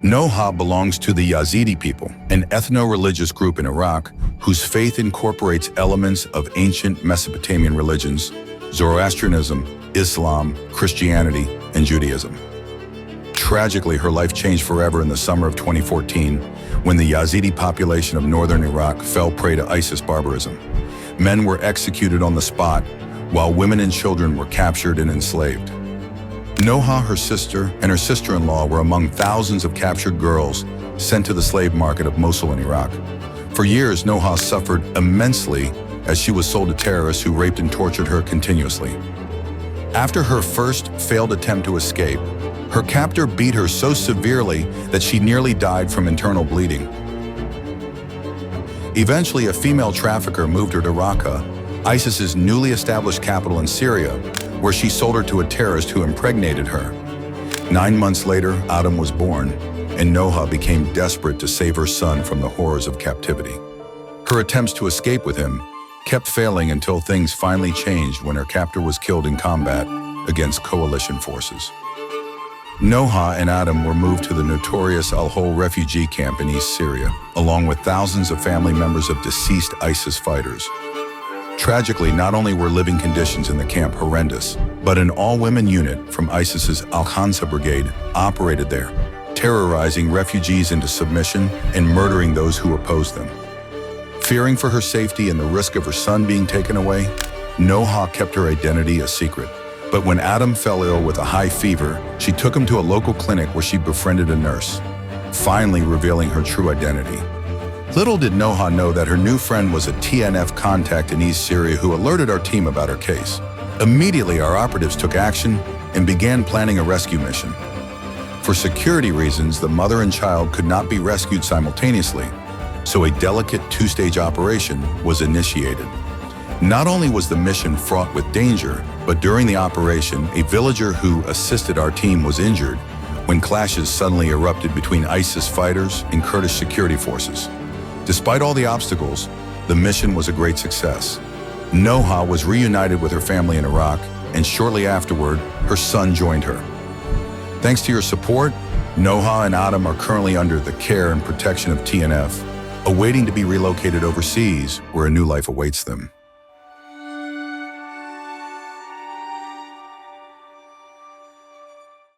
Noha belongs to the Yazidi people, an ethno-religious group in Iraq whose faith incorporates elements of ancient Mesopotamian religions, Zoroastrianism, Islam, Christianity, and Judaism. Tragically, her life changed forever in the summer of 2014 when the Yazidi population of northern Iraq fell prey to ISIS barbarism. Men were executed on the spot, while women and children were captured and enslaved. Noha, her sister, and her sister-in-law were among thousands of captured girls sent to the slave market of Mosul in Iraq. For years, Noha suffered immensely as she was sold to terrorists who raped and tortured her continuously. After her first failed attempt to escape, her captor beat her so severely that she nearly died from internal bleeding. Eventually, a female trafficker moved her to Raqqa, ISIS's newly established capital in Syria, where she sold her to a terrorist who impregnated her. 9 months later, Adam was born, and Noha became desperate to save her son from the horrors of captivity. Her attempts to escape with him kept failing until things finally changed when her captor was killed in combat against coalition forces. Noha and Adam were moved to the notorious Al-Hol refugee camp in East Syria, along with thousands of family members of deceased ISIS fighters. Tragically, not only were living conditions in the camp horrendous, but an all-women unit from ISIS's Al-Khansa brigade operated there, terrorizing refugees into submission and murdering those who opposed them. Fearing for her safety and the risk of her son being taken away, Noha kept her identity a secret. But when Adam fell ill with a high fever, she took him to a local clinic where she befriended a nurse, finally revealing her true identity. Little did Noha know that her new friend was a TNF contact in East Syria who alerted our team about her case. Immediately, our operatives took action and began planning a rescue mission. For security reasons, the mother and child could not be rescued simultaneously, so a delicate two-stage operation was initiated. Not only was the mission fraught with danger, but during the operation, a villager who assisted our team was injured when clashes suddenly erupted between ISIS fighters and Kurdish security forces. Despite all the obstacles, the mission was a great success. Noha was reunited with her family in Iraq, and shortly afterward, her son joined her. Thanks to your support, Noha and Adam are currently under the care and protection of TNF, awaiting to be relocated overseas where a new life awaits them.